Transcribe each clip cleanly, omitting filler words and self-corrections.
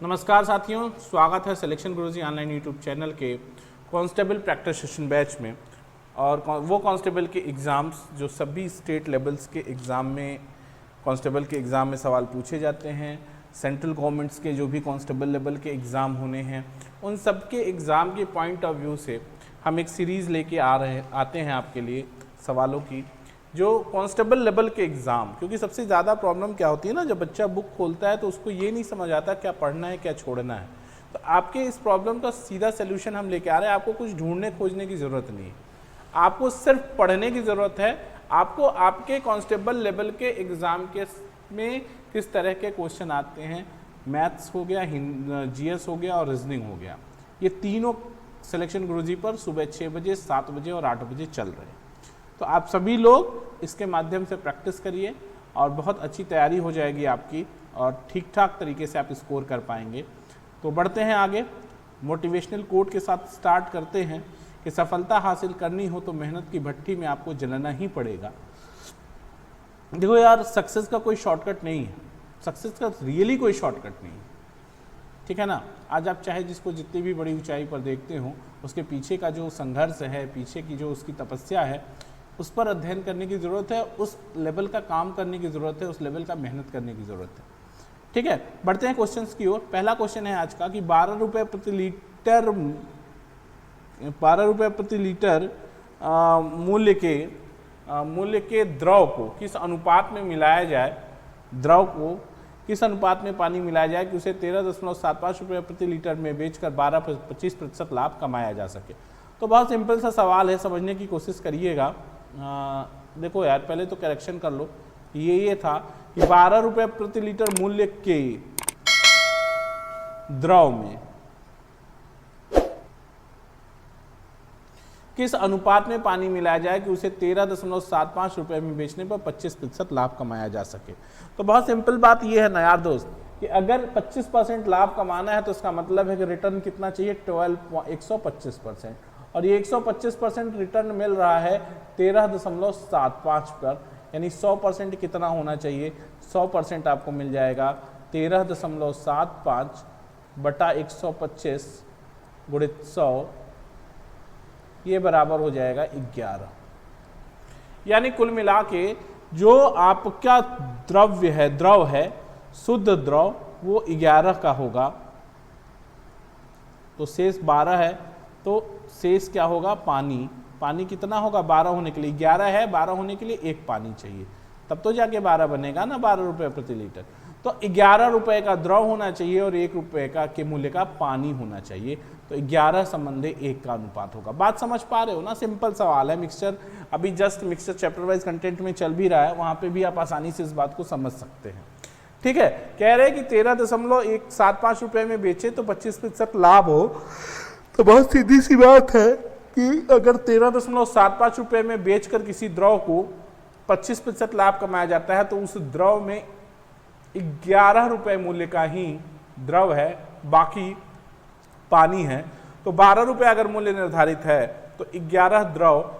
नमस्कार साथियों, स्वागत है सिलेक्शन गुरुजी ऑनलाइन यूट्यूब चैनल के कांस्टेबल प्रैक्टिस सेशन बैच में। और वो कांस्टेबल के एग्ज़ाम्स जो सभी स्टेट लेवल्स के एग्ज़ाम में कांस्टेबल के एग्ज़ाम में सवाल पूछे जाते हैं, सेंट्रल गवर्नमेंट्स के जो भी कांस्टेबल लेवल के एग्ज़ाम होने हैं, उन सब के एग्ज़ाम के पॉइंट ऑफ व्यू से हम एक सीरीज़ लेके आते हैं आपके लिए सवालों की, जो कांस्टेबल लेवल के एग्ज़ाम। क्योंकि सबसे ज़्यादा प्रॉब्लम क्या होती है ना, जब बच्चा बुक खोलता है तो उसको ये नहीं समझ आता क्या पढ़ना है क्या छोड़ना है। तो आपके इस प्रॉब्लम का सीधा सोल्यूशन हम लेके आ रहे हैं। आपको कुछ ढूंढने खोजने की ज़रूरत नहीं है, आपको सिर्फ पढ़ने की ज़रूरत है। आपको आपके कांस्टेबल लेवल के एग्ज़ाम के में किस तरह के क्वेश्चन आते हैं, मैथ्स हो गया, जीएस हो गया और रीजनिंग हो गया, ये तीनों सिलेक्शन गुरुजी पर सुबह 6 बजे, 7 बजे और 8 बजे चल रहे हैं। तो आप सभी लोग इसके माध्यम से प्रैक्टिस करिए और बहुत अच्छी तैयारी हो जाएगी आपकी और ठीक ठाक तरीके से आप स्कोर कर पाएंगे। तो बढ़ते हैं आगे, मोटिवेशनल कोट के साथ स्टार्ट करते हैं कि सफलता हासिल करनी हो तो मेहनत की भट्टी में आपको जलना ही पड़ेगा। देखो यार, सक्सेस का कोई शॉर्टकट नहीं है, सक्सेस का रियली कोई शॉर्टकट नहीं है, ठीक है ना। आज आप चाहे जिसको जितनी भी बड़ी ऊंचाई पर देखते हो, उसके पीछे का जो संघर्ष है, पीछे की जो उसकी तपस्या है, उस पर अध्ययन करने की ज़रूरत है, उस लेवल का काम करने की ज़रूरत है, उस लेवल का मेहनत करने की ज़रूरत है। ठीक है, बढ़ते हैं क्वेश्चंस की ओर। पहला क्वेश्चन है आज का कि 12 रुपये प्रति लीटर मूल्य के द्रव को किस अनुपात में मिलाया जाए, द्रव को किस अनुपात में पानी मिलाया जाए कि उसे 13.75 रुपये प्रति लीटर में बेचकर 12-25% लाभ कमाया जा सके। तो बहुत सिंपल सा सवाल है, समझने की कोशिश करिएगा। देखो यार, पहले तो करेक्शन कर लो। ये था कि 12 रुपये प्रति लीटर मूल्य के द्रव में किस अनुपात में पानी मिलाया जाए कि उसे 13.75 रुपये में बेचने पर 25% लाभ कमाया जा सके। तो बहुत सिंपल बात यह है ना यार दोस्त, कि अगर 25% लाभ कमाना है तो इसका मतलब है कि रिटर्न कितना चाहिए, 125%। और ये 125% रिटर्न मिल रहा है 13.75 पर, यानी 100% कितना होना चाहिए, 100% आपको मिल जाएगा 13.75 बटा 125 गुणित 100, ये बराबर हो जाएगा 11। यानी कुल मिला के जो आपका द्रव है शुद्ध द्रव, वो 11 का होगा। तो शेष 12 है, तो शेष क्या होगा, पानी। पानी कितना होगा 12 होने के लिए, 11 है, 12 होने के लिए 1 पानी चाहिए, तब तो जाके 12 बनेगा ना, 12 रुपये प्रति लीटर। तो 11 रुपये का द्रव होना चाहिए और 1 रुपये का के मूल्य का पानी होना चाहिए। तो 11 संबंधे 1 का अनुपात होगा। बात समझ पा रहे हो ना, सिंपल सवाल है। मिक्सचर अभी just mixture chapter wise content में चल भी रहा है, वहां पे भी आप आसानी से इस बात को समझ सकते हैं। ठीक है, कह रहे हैं कि 13.175 रुपये में बेचे तो 25% लाभ हो। तो बहुत सीधी सी बात है कि अगर 13.75 रुपये में बेचकर किसी द्रव को 25% लाभ कमाया जाता है, तो उस द्रव में 11 रुपये मूल्य का ही द्रव है, बाकी पानी है। तो 12 रुपये अगर मूल्य निर्धारित है तो 11 द्रव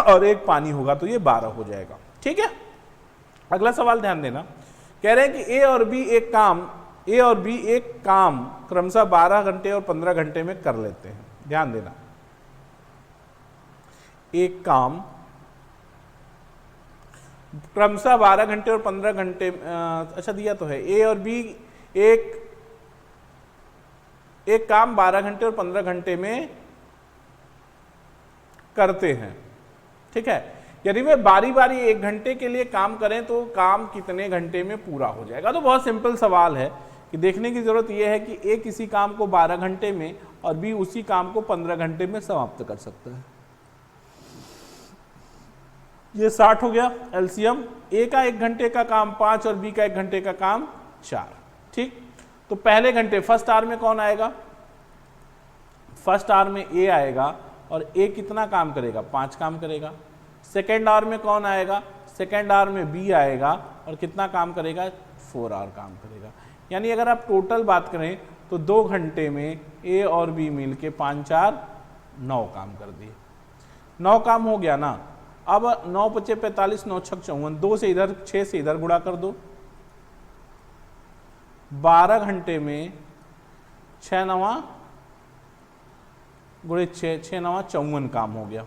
और 1 पानी होगा, तो ये 12 हो जाएगा। ठीक है, अगला सवाल ध्यान देना। कह रहे हैं कि ए और बी एक काम क्रमशः 12 घंटे और 15 घंटे में कर लेते हैं। ध्यान देना, एक काम क्रमशः 12 घंटे और 15 घंटे, अच्छा दिया तो है, ए और बी एक काम 12 घंटे और 15 घंटे में करते हैं। ठीक है, यदि वे बारी बारी 1 घंटे के लिए काम करें तो काम कितने घंटे में पूरा हो जाएगा। तो बहुत सिंपल सवाल है कि देखने की जरूरत यह है कि ए किसी काम को 12 घंटे में और बी उसी काम को 15 घंटे में समाप्त कर सकता है। ये 60 हो गया एलसीएम। ए का 1 घंटे का काम 5 और बी का 1 घंटे का काम 4। ठीक, तो पहले घंटे फर्स्ट आवर में कौन आएगा, फर्स्ट आवर में ए आएगा और ए कितना काम करेगा, 5 काम करेगा। सेकेंड आवर में कौन आएगा, सेकेंड आवर में बी आएगा और कितना काम करेगा, 4 आवर काम करेगा। यानी अगर आप टोटल बात करें तो 2 घंटे में ए और बी मिलके 5 4 9 काम कर दिए। 9 काम हो गया ना। अब 9 × 5 = 45, 9 × 6 = 54, 2 से इधर 6 से इधर गुणा कर दो, 12 घंटे में 6 9 गुणे 6, 6 9 54 काम हो गया।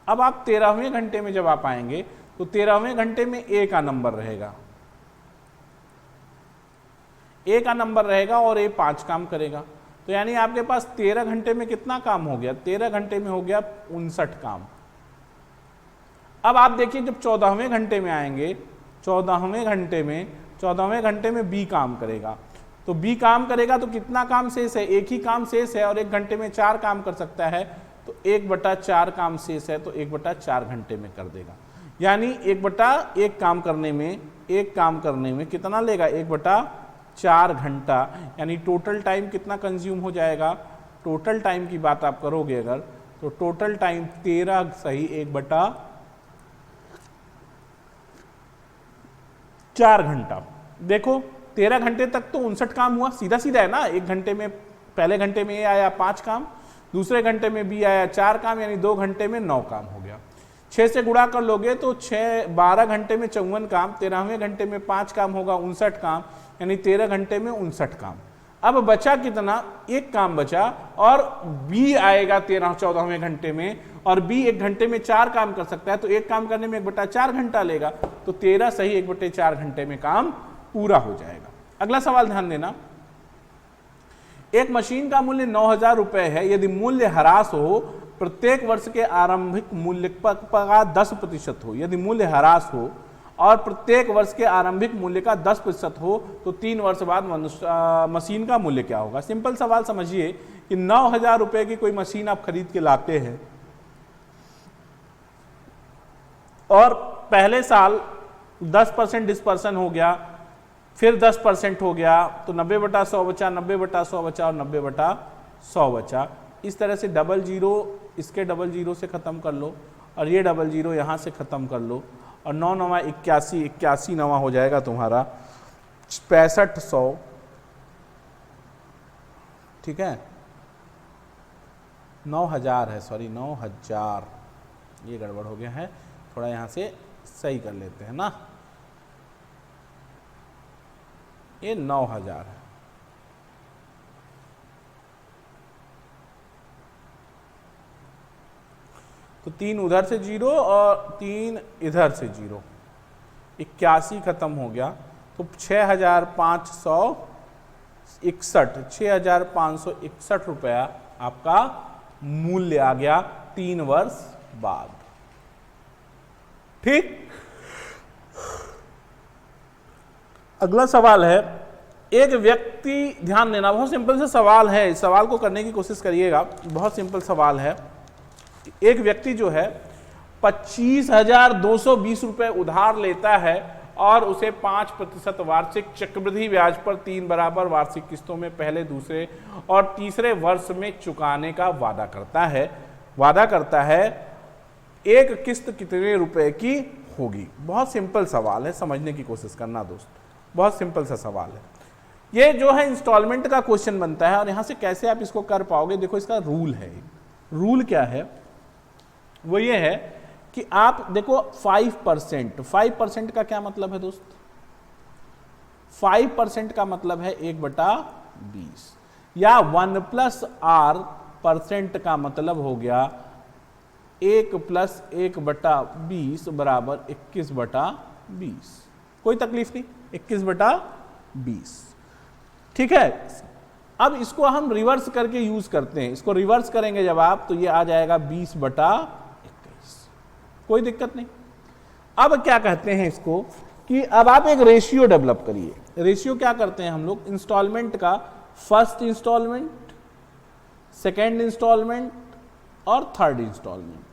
अब आप 13वें घंटे में जब आप आएंगे तो 13वें घंटे में ए का नंबर रहेगा, ए का नंबर रहेगा और ए 5 काम करेगा। तो यानी आपके पास 13 घंटे में कितना काम हो गया? 13 घंटे में हो गया 59 काम। अब आप देखिए जब 14वें घंटे में आएंगे, 14वें घंटे में बी काम करेगा। तो बी काम करेगा तो कितना काम शेष है? एक ही काम शेष है और 1 घंटे में 4 काम कर सकता है, तो 1/4 काम शेष है, तो 1/4 घंटे में कर देगा। यानी 1/1 काम करने में कितना लेगा? 1/4 घंटा। यानी टोटल टाइम कितना कंज्यूम हो जाएगा? टोटल टाइम की बात आप करोगे अगर, तो टोटल टाइम 13 सही 1/4 घंटा। देखो 13 घंटे तक तो 59 काम हुआ, सीधा सीधा है ना। 1 घंटे में, पहले घंटे में ये आया 5 काम, दूसरे घंटे में बी आया 4 काम, यानी 2 घंटे में 9 काम हो गया। 6 से गुणा कर लोगे तो 12 घंटे में 54 काम, 13वें घंटे में 5 काम होगा 59 काम, यानी 13 घंटे में 59 काम। अब बचा कितना? 1 काम बचा, और बी आएगा 14वें घंटे में, और बी 1 घंटे में 4 काम कर सकता है, तो 1 काम करने में 1/4 घंटा लेगा, तो 13 सही 1/4 घंटे में काम पूरा हो जाएगा। अगला सवाल ध्यान देना, एक मशीन का मूल्य 9,000 रुपए है। यदि मूल्य ह्रास हो, प्रत्येक वर्ष के आरंभिक मूल्य का 10% हो। यदि मूल्य ह्रास हो और प्रत्येक वर्ष के आरंभिक मूल्य का 10% हो, तो 3 वर्ष बाद मशीन का मूल्य क्या होगा? सिंपल सवाल समझिए कि 9,000 रुपए की कोई मशीन आप खरीद के लाते हैं और पहले साल 10% डिस्पर्सन हो गया, फिर 10% हो गया, तो 90/100 बचा, 90/100 बचा और 90/100 बचा। इस तरह से 00 इसके 00 से ख़त्म कर लो, और ये 00 यहाँ से ख़त्म कर लो, और 9 9 81, 81 9 हो जाएगा तुम्हारा 6500। ठीक है, 9000 है, सॉरी 9000, ये गड़बड़ हो गया है, थोड़ा यहाँ से सही कर लेते हैं ना। ये 9000 है। तो 3 उधर से 0 और 3 इधर से 0, 81 खत्म हो गया, तो 6,561 रुपया आपका मूल्य आ गया 3 वर्ष बाद। ठीक, अगला सवाल है, एक व्यक्ति, ध्यान देना बहुत सिंपल सा सवाल है, इस सवाल को करने की कोशिश करिएगा, बहुत सिंपल सवाल है। एक व्यक्ति जो है 25,220 रुपए उधार लेता है और उसे 5% वार्षिक चक्रवृद्धि ब्याज पर 3 बराबर वार्षिक किस्तों में पहले, दूसरे और तीसरे वर्ष में चुकाने का वादा करता है। एक किस्त कितने रुपए की होगी? बहुत सिंपल सवाल है, समझने की कोशिश करना दोस्त, बहुत सिंपल सा सवाल है। ये जो है इंस्टॉलमेंट का क्वेश्चन बनता है, और यहां से कैसे आप इसको कर पाओगे? देखो इसका रूल है। रूल क्या है? वो ये है कि आप देखो 5% का क्या मतलब है दोस्त? 5% का मतलब है 1/20, या 1+R% का मतलब हो गया 1 + 1/20 बराबर 21/20। कोई तकलीफ नहीं, 21/20। ठीक है, अब इसको हम रिवर्स करके यूज करते हैं। इसको रिवर्स करेंगे जब आप, तो ये आ जाएगा 20/21। कोई दिक्कत नहीं। अब क्या कहते हैं इसको कि अब आप एक रेशियो डेवलप करिए। रेशियो क्या करते हैं हम लोग? इंस्टॉलमेंट का फर्स्ट इंस्टॉलमेंट, सेकेंड इंस्टॉलमेंट और थर्ड इंस्टॉलमेंट।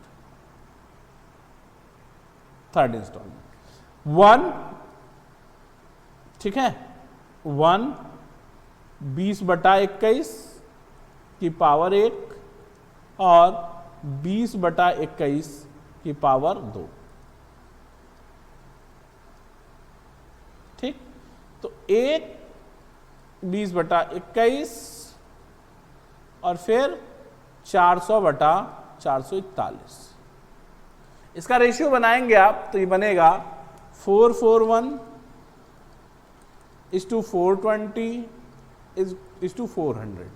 1, ठीक है, 1 20/21 की पावर 1 और 20/21 की पावर 2। ठीक, तो 1 20/21 और फिर 400/441। इसका रेशियो बनाएंगे आप तो ये बनेगा 441 इज टू 420 इज टू 400।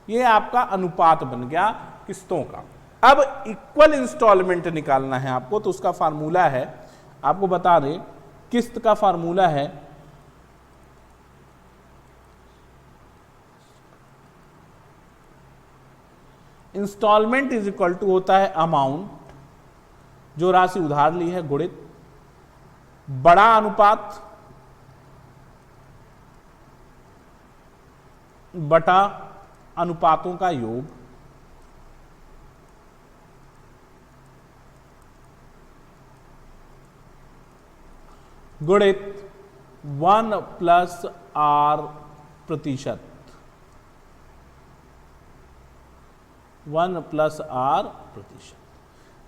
ये आपका अनुपात बन गया किस्तों का। अब इक्वल इंस्टॉलमेंट निकालना है आपको, तो उसका फार्मूला है, आपको बता दें, किस्त का फार्मूला है इंस्टॉलमेंट इज इक्वल टू होता है अमाउंट, जो राशि उधार ली है, गुणित बड़ा अनुपात बटा अनुपातों का योग, गुणित 1 प्लस आर प्रतिशत, 1 प्लस आर प्रतिशत।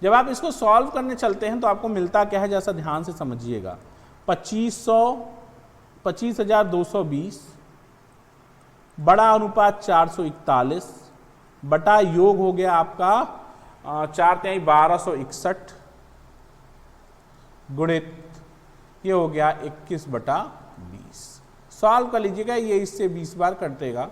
जब आप इसको सॉल्व करने चलते हैं तो आपको मिलता क्या है, जैसा ध्यान से समझिएगा, 25,220 बड़ा अनुपात 441 बटा योग हो गया आपका 4×1261 गुणित ये हो गया 21/20। सॉल्व कर लीजिएगा, ये इससे 20 बार कटेगा,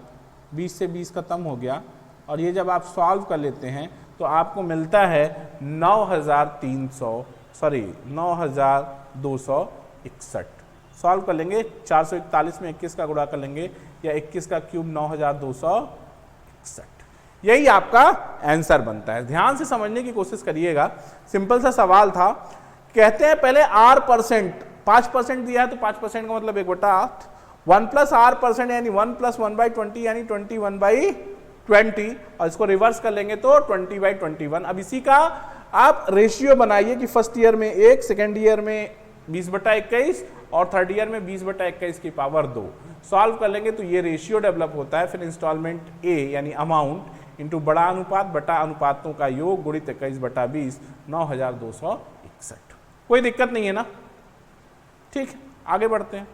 20 से 20 खत्म हो गया, और ये जब आप सॉल्व कर लेते हैं तो आपको मिलता है 9,261। सॉल्व कर लेंगे, 441 में 21 का गुणा कर लेंगे, या 21 का क्यूब 9,261। यही आपका आंसर बनता है। ध्यान से समझने की कोशिश करिएगा, सिंपल सा सवाल था। कहते हैं पहले R%, 5% दिया है तो 5% का मतलब 1/8, 1 प्लस R% यानी 1 प्लस 1/20 यानी 21/20, और इसको रिवर्स कर लेंगे तो 20/21। अब इसी का आप रेशियो बनाइए कि फर्स्ट ईयर में 1, सेकेंड ईयर में 20/21 और थर्ड ईयर में 20/21 की पावर 2। सॉल्व कर लेंगे तो ये रेशियो डेवलप होता है। फिर इंस्टॉलमेंट ए यानी अमाउंट इंटू बड़ा अनुपात बटा अनुपातों का योग गुणित 21/20, 9,261। कोई दिक्कत नहीं है ना? ठीक, आगे बढ़ते हैं।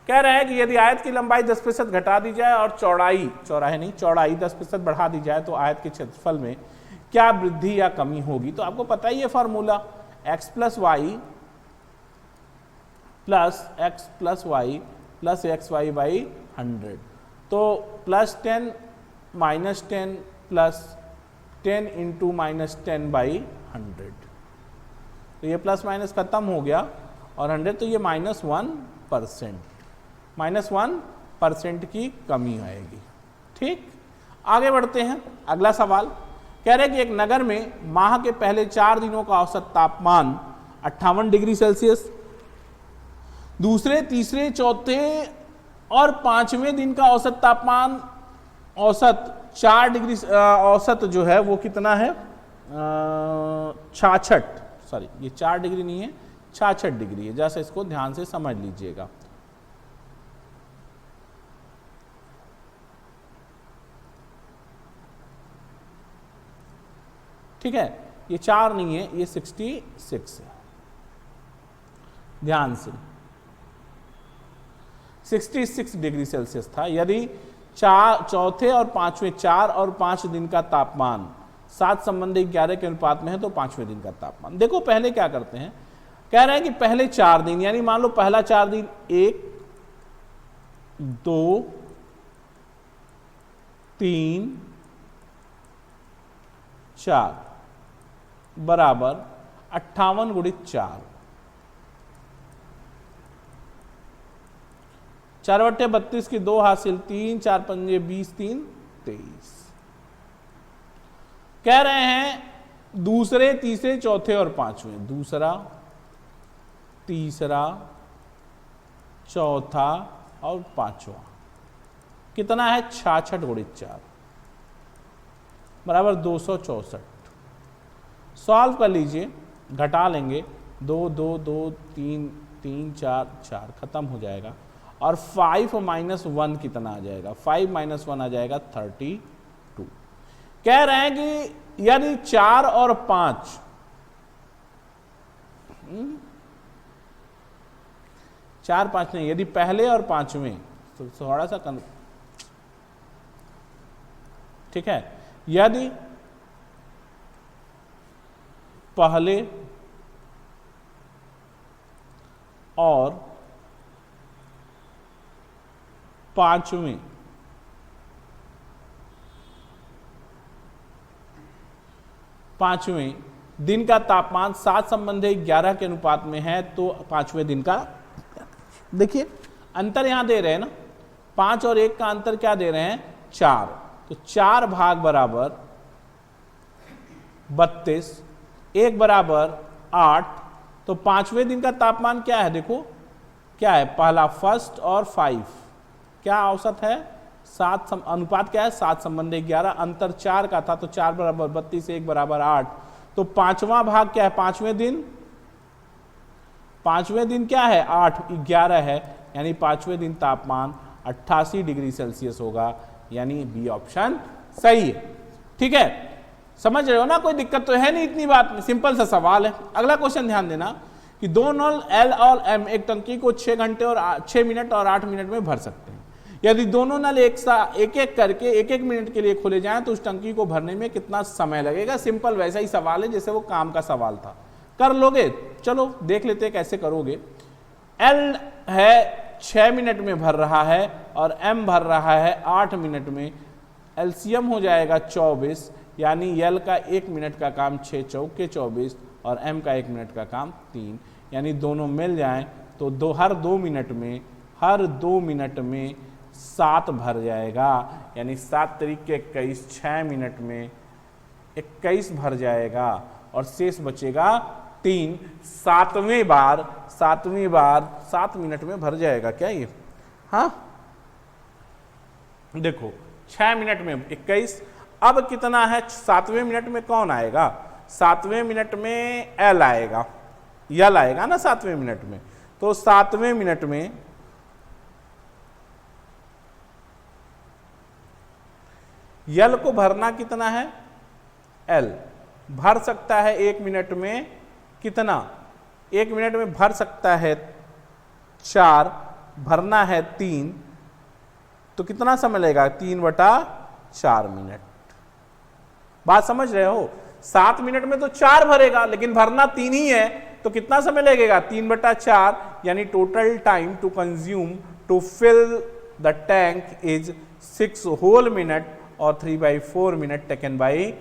कह रहा है कि यदि आयत की लंबाई 10% घटा दी जाए और चौड़ाई 10% बढ़ा दी जाए तो आयत के क्षेत्रफल में क्या वृद्धि या कमी होगी? तो आपको पता ही है formula, x plus y plus x y by 100। तो +10 -10 प्लस 10 इंटू -10/100। तो ये प्लस माइनस खत्म हो गया, और 100 तो ये -1% की कमी आएगी। ठीक, आगे बढ़ते हैं। अगला सवाल कह रहे हैं कि एक नगर में माह के पहले 4 दिनों का औसत तापमान 58 डिग्री सेल्सियस, दूसरे, तीसरे, चौथे और 5वें दिन का औसत तापमान, औसत 4 डिग्री, औसत जो है वो कितना है, 66, सॉरी ये 4 डिग्री नहीं है, 66 डिग्री है। जैसे इसको ध्यान से समझ लीजिएगा। ठीक है, ये 4 नहीं है, ये 66 है। ध्यान से 66 डिग्री सेल्सियस था। यदि चौथे और 5वें 4 और 5 दिन का तापमान 7 संबंधी 11 के अनुपात में है तो 5वें दिन का तापमान। देखो पहले क्या करते हैं, कह रहे हैं कि पहले 4 दिन, यानी मान लो पहला 4 दिन 1, 2, 3, 4 बराबर 58 गुणित 4, 4/32 की 2 हासिल 3, 4 पंजे 20, 3 23। कह रहे हैं दूसरे, तीसरे, चौथे और 5वें, दूसरा, तीसरा, चौथा और 5वां कितना है, 66 गुणित 4 बराबर 264। सॉल्व कर लीजिए, घटा लेंगे, 2 2 2 3 3 4 4 खत्म हो जाएगा, और 5 - 1 कितना आ जाएगा, 5 - 1 आ जाएगा 32। कह रहे हैं कि यदि 4 और 5, 4 5 नहीं, यदि पहले और 5वें, तो थोड़ा सा ठीक है, यदि पहले और पांचवें दिन का तापमान 7 संबंधी 11 के अनुपात में है, तो 5वें दिन का, देखिए अंतर यहां दे रहे हैं ना, 5 और 1 का अंतर क्या दे रहे हैं, 4, तो 4 भाग बराबर 32, 1 बराबर 8, तो 5वें दिन का तापमान क्या है, देखो क्या है, पहला फर्स्ट और 5 क्या औसत है, 7 अनुपात क्या है, 7 संबंधी 11, अंतर 4 का था, तो 4 बराबर 32, 1 बराबर 8, तो 5वां भाग क्या है, 5वें दिन क्या है, 8, 11 है, यानी 5वें दिन तापमान 88 डिग्री सेल्सियस होगा, यानी बी ऑप्शन सही है। ठीक है, समझ रहे हो ना, कोई दिक्कत तो है नहीं, इतनी बात नहीं, सिंपल सा सवाल है। अगला क्वेश्चन ध्यान देना कि दो नल एल और एम एक टंकी को 6 घंटे और 6 मिनट और 8 मिनट में भर सकते हैं। यदि दोनों नल एक एक करके 1-1 मिनट के लिए खोले जाएं तो उस टंकी को भरने में कितना समय लगेगा। सिंपल वैसा ही सवाल है जैसे वो काम का सवाल था, कर लोगे। चलो देख लेते हैं कैसे करोगे। एल है 6 मिनट में भर रहा है और एम भर रहा है 8 मिनट में। एलसीएम हो जाएगा 24, यानी एल का 1 मिनट का काम 6 चौके 24 और एम का 1 मिनट का काम 3, यानी दोनों मिल जाएं तो हर 2 मिनट में 7 भर जाएगा, यानी 7 तरीके 21, 6 मिनट में 21 भर जाएगा और शेष बचेगा 3। 7वें बार 7 मिनट में भर जाएगा क्या ये, हाँ देखो 6 मिनट में 21, अब कितना है 7वें मिनट में कौन आएगा, 7वें मिनट में एल आएगा, यल आएगा ना 7वें मिनट में। तो 7वें मिनट में यल को भरना कितना है, एल भर सकता है 1 मिनट में कितना, 1 मिनट में भर सकता है 4, भरना है 3, तो कितना समय लगेगा 3/4 मिनट। बात समझ रहे हो, 7 मिनट में तो 4 भरेगा लेकिन भरना 3 ही है, तो कितना समय लगेगा 3/4, यानी total time to consume to fill the tank is 6 whole minute और 3/4 minute taken by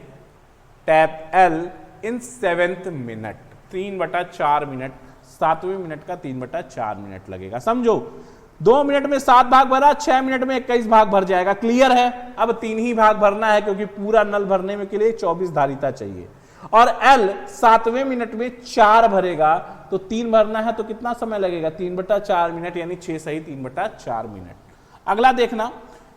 tap L in 7th minute. 3/4 minute, 7वें मिनट का 3/4 मिनट लगेगा। समझो 2 मिनट में 7 भाग भरा, 6 मिनट में 21 भाग भर जाएगा। क्लियर है, अब 3 ही भाग भरना है क्योंकि पूरा नल भरने में के लिए 24 धारिता चाहिए और एल 7वें मिनट में 4 भरेगा, तो 3 भरना है तो कितना समय लगेगा 3/4 मिनट, यानी 6 सही 3/4 मिनट। अगला देखना,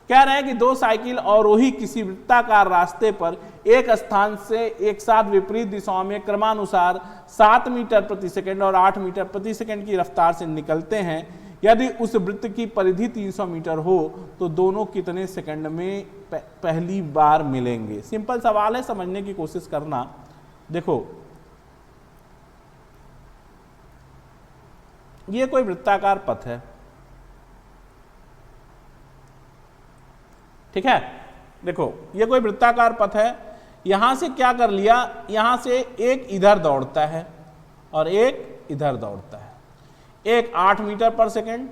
कह रहे हैं कि 2 साइकिल आरोही किसी वृत्ताकार रास्ते पर एक स्थान से एक साथ विपरीत दिशाओं में क्रमानुसार 7 मीटर प्रति सेकंड और 8 मीटर प्रति सेकंड की रफ्तार से निकलते हैं। यदि उस वृत्त की परिधि 300 मीटर हो तो दोनों कितने सेकंड में पहली बार मिलेंगे। सिंपल सवाल है, समझने की कोशिश करना। देखो ये कोई वृत्ताकार पथ है, ठीक है। देखो ये कोई वृत्ताकार पथ है, यहां से क्या कर लिया, यहां से एक इधर दौड़ता है और एक इधर दौड़ता है, एक 8 मीटर पर सेकेंड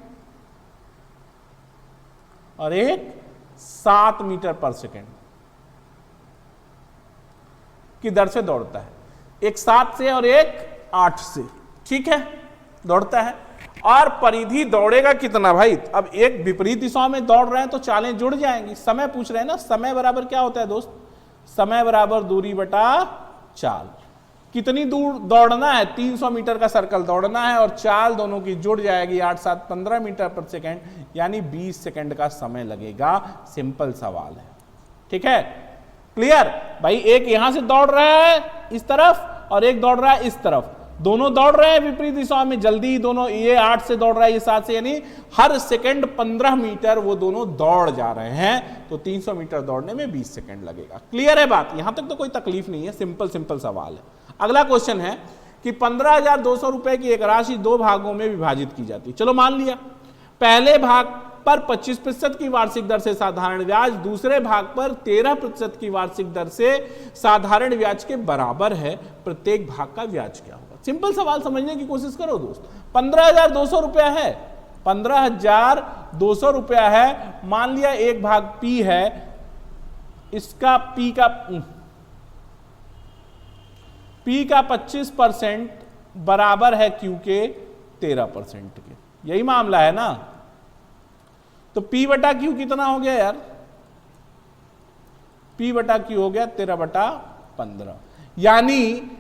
और एक 7 मीटर पर सेकेंड की दर से दौड़ता है, एक 7 से और एक 8 से, ठीक है, दौड़ता है। और परिधि दौड़ेगा कितना भाई, अब एक विपरीत दिशाओं में दौड़ रहे हैं तो चालें जुड़ जाएंगी। समय पूछ रहे हैं ना, समय बराबर क्या होता है दोस्त, समय बराबर दूरी बटा चाल। कितनी दूर दौड़ना है, 300 मीटर का सर्कल दौड़ना है और चाल दोनों की जुड़ जाएगी 8 7 15 मीटर पर सेकेंड, यानी 20 सेकेंड का समय लगेगा। सिंपल सवाल है, ठीक है, क्लियर भाई। एक यहां से दौड़ रहा है इस तरफ और एक दौड़ रहा है इस तरफ, दोनों दौड़ रहे हैं विपरीत दिशा में जल्दी, दोनों ये 8 से दौड़ रहा है ये 7 से, यानी हर सेकंड 15 मीटर वो दोनों दौड़ जा रहे हैं, तो 300 मीटर दौड़ने में 20 सेकंड लगेगा। क्लियर है बात, यहां तक तो कोई तकलीफ नहीं है, सिंपल सवाल है। अगला क्वेश्चन है कि 15,200 रुपए की एक राशि 2 भागों में विभाजित की जाती है। चलो मान लिया पहले भाग पर 25% की वार्षिक दर से साधारण ब्याज, दूसरे भाग पर 13% की वार्षिक दर से साधारण ब्याज के बराबर है, प्रत्येक भाग का ब्याज क्या होगा। सिंपल सवाल समझने की कोशिश करो दोस्त। 15,200 रुपया है, 15,200 रुपया है। मान लिया 1/P है, इसका P का 25% बराबर है Q के 13% के। यही मामला है ना। तो P बटा Q कितना हो गया यार? P बटा Q हो गया 13/15। यानी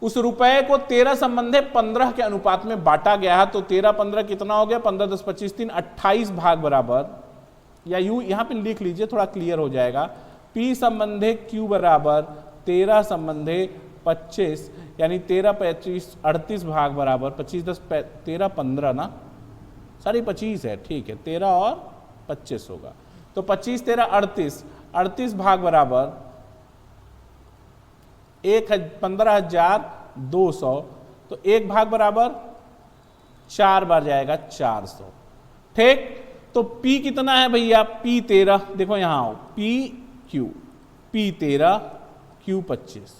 उस रुपए को 13 संबंधे 15 के अनुपात में बांटा गया है। तो 13-15 कितना हो गया? 15 10 25 3 28 भाग बराबर, या यूं यहां पे लिख लीजिए, थोड़ा क्लियर हो जाएगा। P संबंधे Q बराबर 13 संबंधे 25, यानी 13 25 38 भाग बराबर 25 10 13 15 ना, सॉरी 25 है, ठीक है, 13 और 25 होगा। तो 25 13 38, 38 भाग बराबर 15,200। तो 1 भाग बराबर 4 बार जाएगा 400। ठीक, तो P कितना है भैया? P 13, देखो यहां आओ, P 13 Q 25,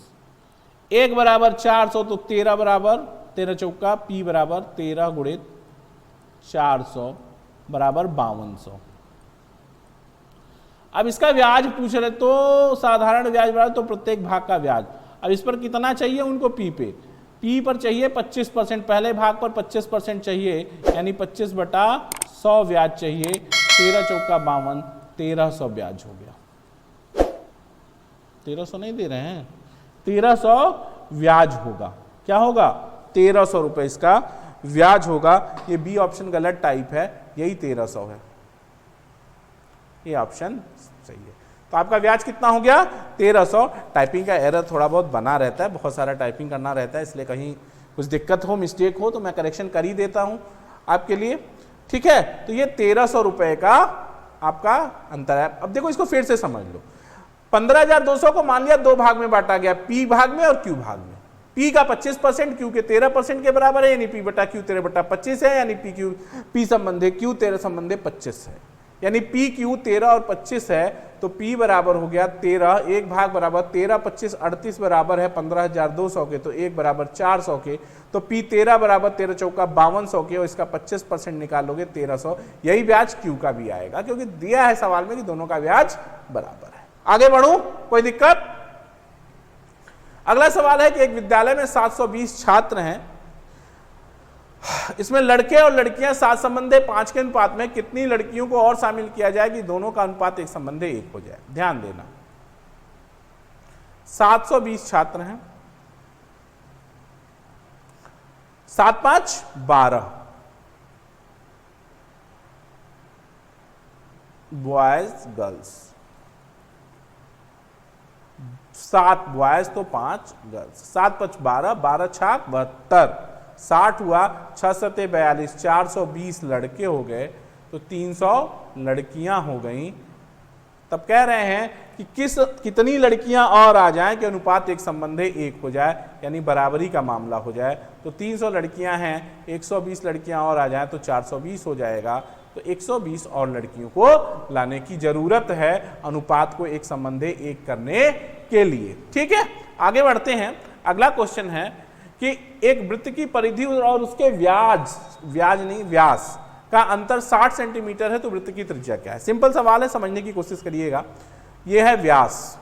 1 बराबर 400, तो 13 बराबर 13 चौका P बराबर 13 गुणित 400 बराबर 5200। अब इसका ब्याज पूछ रहे, तो साधारण ब्याज बराबर तो प्रत्येक भाग का ब्याज। अब इस पर कितना चाहिए उनको? P पे, P पर चाहिए 25%, पहले भाग पर 25% चाहिए, यानी 25/100 ब्याज चाहिए। 13 चौका 52, 1300 ब्याज हो गया। 1300 नहीं दे रहे हैं, 1300 ब्याज होगा। क्या होगा? 1300 रुपए इसका ब्याज होगा। ये बी ऑप्शन गलत टाइप है, यही 1300 है, ये ऑप्शन सही है। तो आपका ब्याज कितना हो गया? 1300। टाइपिंग का एरर थोड़ा बहुत बना रहता है, बहुत सारा टाइपिंग करना रहता है, इसलिए कहीं कुछ दिक्कत हो, मिस्टेक हो तो मैं करेक्शन कर ही देता हूं आपके लिए। ठीक है, तो ये 1300 रुपए का आपका अंतर है। अब देखो इसको फिर से समझ लो। 15,200 को मान लिया 2 भाग में बांटा गया, P भाग में और Q भाग में। P का 25% Q के 13% के बराबर है, यानी P बटा Q 13/25 है, यानी P संबंधे Q 13 संबंधे 25 है, यानी P Q 13 और 25 है। तो P बराबर हो गया 13, 1 भाग बराबर 13 25 38 बराबर है 15,200 के, तो 1 बराबर 400 के। तो P 13 बराबर 13 चौका 5200 के, और इसका 25% निकालोगे 1300। यही ब्याज Q का भी आएगा, क्योंकि दिया है सवाल में कि दोनों का ब्याज बराबर है। आगे बढ़ूं, कोई दिक्कत? अगला सवाल है कि एक विद्यालय में 720 छात्र हैं, इसमें लड़के और लड़कियां 7 संबंधे 5 के अनुपात में कितनी लड़कियों को और शामिल किया जाए कि दोनों का अनुपात 1 संबंधे 1 हो जाए? ध्यान देना, 720 छात्र हैं, 7 5 12 बॉयज गर्ल्स, 7 बॉयज तो 5 गर्ल्स, 7 5 12, 12 छाक 72, 60 हुआ, 6 7 42, 420 लड़के हो गए, तो 300 लड़कियां हो गई। तब कह रहे हैं कि कितनी लड़कियां और आ जाएं कि अनुपात 1 संबंधे 1 हो जाए, यानी बराबरी का मामला हो जाए। तो 300 लड़कियां हैं, 120 लड़कियां और आ जाएं तो 420 हो जाएगा। तो 120 और लड़कियों को लाने की जरूरत है अनुपात को 1 संबंधे 1 करने के लिए। ठीक है, आगे बढ़ते हैं। अगला क्वेश्चन है कि एक वृत्त की परिधि और उसके व्यास का अंतर 60 सेंटीमीटर है, तो वृत्त की त्रिज्या क्या है? सिंपल सवाल है, समझने की कोशिश करिएगा। यह है व्यास,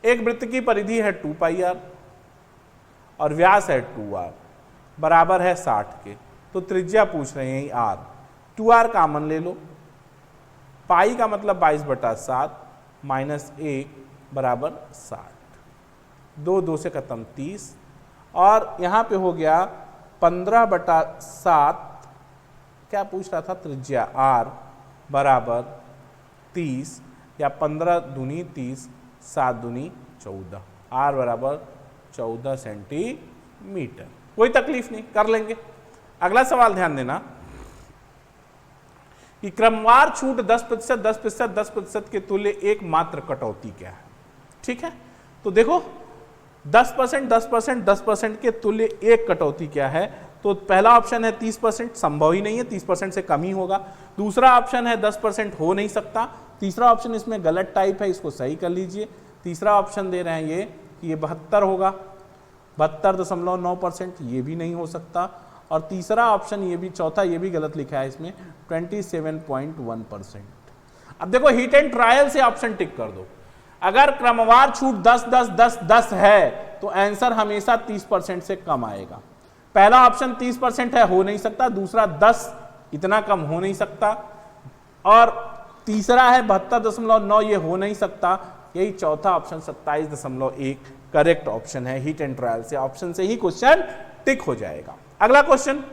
एक वृत्त की परिधि है 2πr और व्यास है 2r, बराबर है 60 के। तो त्रिज्या पूछ रहे हैं r, 2r कॉमन ले लो, पाई का मतलब 22/7 माइनस 1 बराबर 60, 2 2 से खत्म 30, और यहां पे हो गया 15/7, क्या पूछ रहा था? त्रिज्या r बराबर 30, या 15 दूनी 30, 7 दूनी 14, r बराबर 14 सेंटीमीटर। कोई तकलीफ नहीं, कर लेंगे। अगला सवाल ध्यान देना कि क्रमवार छूट 10%, 10%, 10% के तुल्य एकमात्र कटौती क्या है? ठीक है, तो देखो 10%, 10%, 10% के तुल्य एक कटौती क्या है? तो पहला ऑप्शन है 30%, संभव ही नहीं है, 30% से कम ही होगा। दूसरा ऑप्शन है 10% हो नहीं सकता। तीसरा ऑप्शन इसमें गलत टाइप है, इसको सही कर लीजिए। तीसरा ऑप्शन दे रहे हैं ये कि ये 72 होगा। 72.9%, ये भी नहीं हो सकता। और तीसरा ऑप्शन ये भी, चौथा ये भी गलत लिखा है इसमें, 27.1%। अब देखो हीट एंड ट्रायल से ऑप्शन टिक कर दो। अगर क्रमवार छूट 10 10 10 10 है तो आंसर हमेशा 30% से कम आएगा। पहला ऑप्शन 30% है, हो नहीं सकता। दूसरा 10, इतना कम हो नहीं सकता। और तीसरा है 72.9, ये हो नहीं सकता। यही चौथा ऑप्शन 27.1 करेक्ट ऑप्शन है। हीट एंड ट्रायल से ऑप्शन से ही क्वेश्चन टिक हो जाएगा। अगला क्वेश्चन,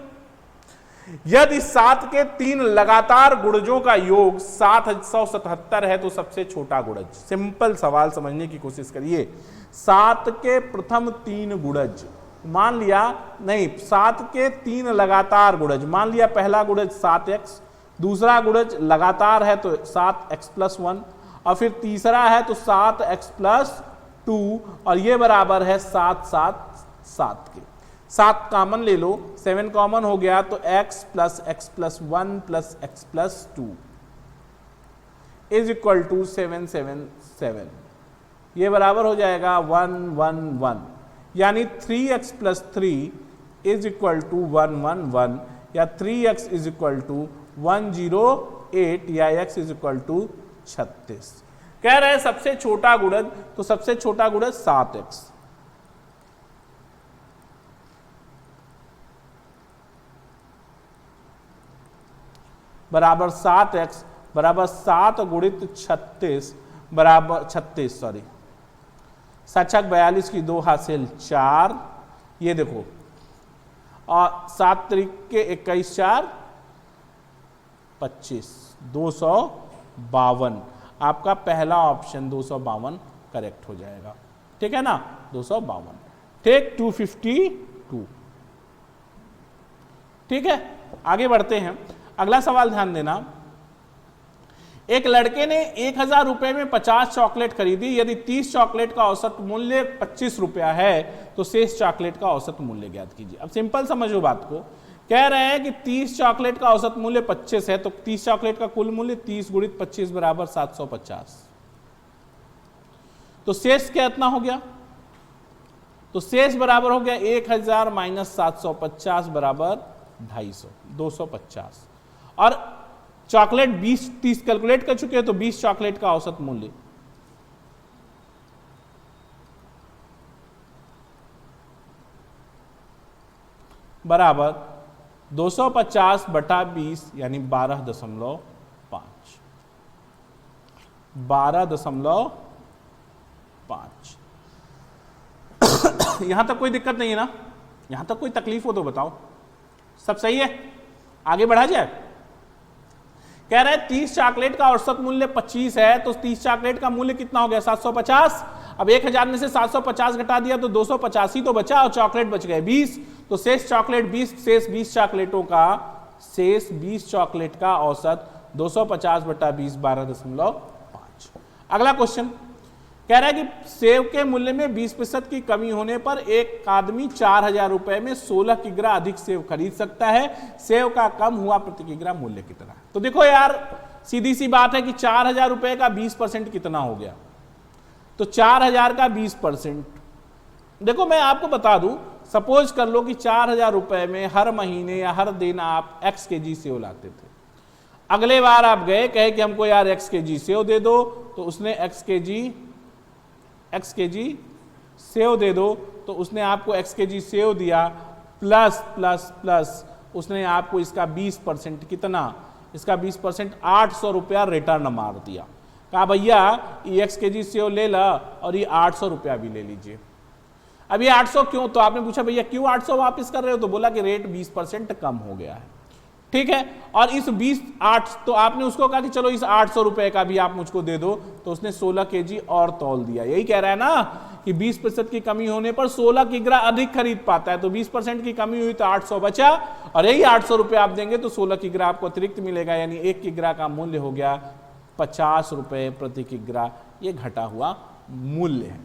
यदि 7 के 3 लगातार गुणजों का योग 777 है तो सबसे छोटा गुणज। सिंपल सवाल समझने की कोशिश करिए। 7 के प्रथम 3 गुणज, मान लिया नहीं, 7 के 3 लगातार गुणज, मान लिया पहला गुणज 7x, दूसरा गुणज लगातार है तो 7x+1, और फिर तीसरा है तो 7x+2, और ये बराबर है 7 7 7 के। 7 कॉमन ले लो, 7 कॉमन हो गया तो x + x+1 + x+2 = 7 7 7, ये बराबर हो जाएगा 1 1 1, यानी 3x + 3 = 1 1 1, या 3x = 108, या x = 36। कह रहे हैं सबसे छोटा गुणज, तो सबसे छोटा गुणज 7x बराबर 7x बराबर 7 × 36 बराबर 36, सॉरी 7 42 की 2 हासिल 4, ये देखो, और 7 के 21 4 25, 252। आपका पहला ऑप्शन 252 करेक्ट हो जाएगा। ठीक है ना, 252। टेक 252। ठीक है, आगे बढ़ते हैं। अगला सवाल ध्यान देना। एक लड़के ने 1000 रुपए में 50 चॉकलेट खरीदी। यदि 30 चॉकलेट का औसत मूल्य 25 रुपया है तो शेष चॉकलेट का औसत मूल्य ज्ञात कीजिए। अब सिंपल समझो बात को। कह रहे हैं कि 30 चॉकलेट का औसत मूल्य 25 है, तो 30 चॉकलेट का कुल मूल्य 30 × 25 बराबर 750। तो शेष कितना हो गया? तो शेष बराबर हो गया 1000 - 750 बराबर 250, 250। और चॉकलेट 20 30 कैलकुलेट कर चुके हैं, तो 20 चॉकलेट का औसत मूल्य बराबर 250 बटा 20 यानी 12.5। 12.5। यहां तक कोई दिक्कत नहीं है ना? यहां तक कोई तकलीफ हो तो बताओ। सब सही है? आगे बढ़ा जाए। कह रहे हैं 30 चॉकलेट का औसत मूल्य 25 है, तो 30 चॉकलेट का मूल्य कितना हो गया? 750। अब 1000 में से 750 घटा दिया तो 285 ही तो बचा, और चॉकलेट बच गए 20, तो शेष चॉकलेट 20, शेष 20 चॉकलेटों का, शेष 20 चॉकलेट का औसत 250 बटा 20 12.5। अगला क्वेश्चन कह रहा है कि सेव के मूल्य में 20% की कमी होने पर एक आदमी 4000 रुपए में 16 किग्रा अधिक सेव खरीद सकता है। सेव का कम हुआ प्रति किग्रा मूल्य कितना? तो देखो यार, सीधी सी बात है कि 4000 रुपए का 20% कितना हो गया? तो 4000 का 20%, देखो मैं आपको बता दूं, सपोज कर लो कि 4000 रुपए में हर महीने या हर दिन आप x kg सेव लाते थे। अगले बार आप गए, कहे कि हमको यार x kg सेव दे दो, तो उसने x kg सेव दे दो, तो उसने आपको x kg सेव दिया, प्लस प्लस प्लस उसने आपको इसका 20% कितना? इसका 20% 800 रुपया रिटर्न मार दिया। कहा भैया ये x kg सेव ले ला और ये 800 रुपया भी ले लीजिए। अब ये 800 क्यों? तो आपने पूछा भैया क्यों 800 वापस कर रहे हो? तो बोला कि रेट 20% कम हो गया है। ठीक है, और इस 20 तो आपने उसको कहा कि चलो इस 800 रुपए का भी आप मुझको दे दो, तो उसने 16 kg और तौल दिया। यही कह रहा है ना कि 20% की कमी होने पर 16 किग्रा अधिक खरीद पाता है। तो 20% की कमी हुई तो 800 बचा, और यही 800 रुपये आप देंगे तो 16 किग्रा आपको अतिरिक्त मिलेगा, यानी 1 किग्रा का मूल्य हो गया 50 रुपये प्रति किग्रा। ये घटा हुआ मूल्य है।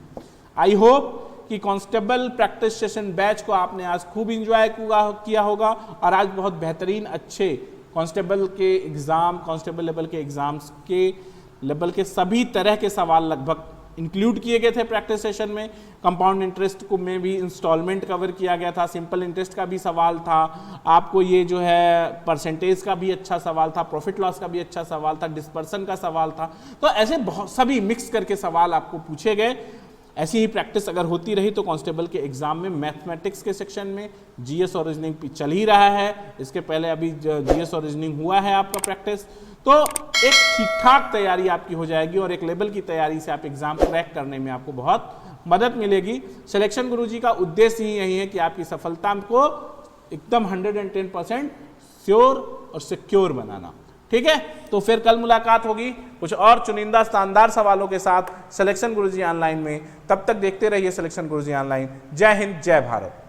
आई होप कि कांस्टेबल प्रैक्टिस सेशन बैच को आपने आज खूब इंजॉय किया होगा, और आज बहुत बेहतरीन अच्छे कांस्टेबल के एग्ज़ाम, कांस्टेबल लेवल के एग्ज़ाम्स के लेवल के सभी तरह के सवाल लगभग इंक्लूड किए गए थे प्रैक्टिस सेशन में। कंपाउंड इंटरेस्ट को में भी इंस्टॉलमेंट कवर किया गया था, सिंपल इंटरेस्ट का भी सवाल था, आपको ये जो है परसेंटेज का भी अच्छा सवाल था, प्रॉफिट लॉस का भी अच्छा सवाल था, डिस्पर्सन का सवाल था। तो ऐसे बहुत सभी मिक्स करके सवाल आपको पूछे गए। ऐसी ही प्रैक्टिस अगर होती रही तो कांस्टेबल के एग्जाम में मैथमेटिक्स के सेक्शन में जीएस और रीजनिंग चल ही रहा है, इसके पहले अभी जीएस और रीजनिंग हुआ है आपका प्रैक्टिस, तो एक ठीक ठाक तैयारी आपकी हो जाएगी और एक लेवल की तैयारी से आप एग्जाम क्रैक करने में आपको बहुत मदद मिलेगी। सिलेक्शन गुरुजी का उद्देश्य ही यही है कि आपकी सफलता को एकदम 110% श्योर और सिक्योर बनाना। ठीक है, तो फिर कल मुलाकात होगी कुछ और चुनिंदा शानदार सवालों के साथ सिलेक्शन गुरुजी ऑनलाइन में। तब तक देखते रहिए सिलेक्शन गुरुजी ऑनलाइन। जय हिंद, जय भारत।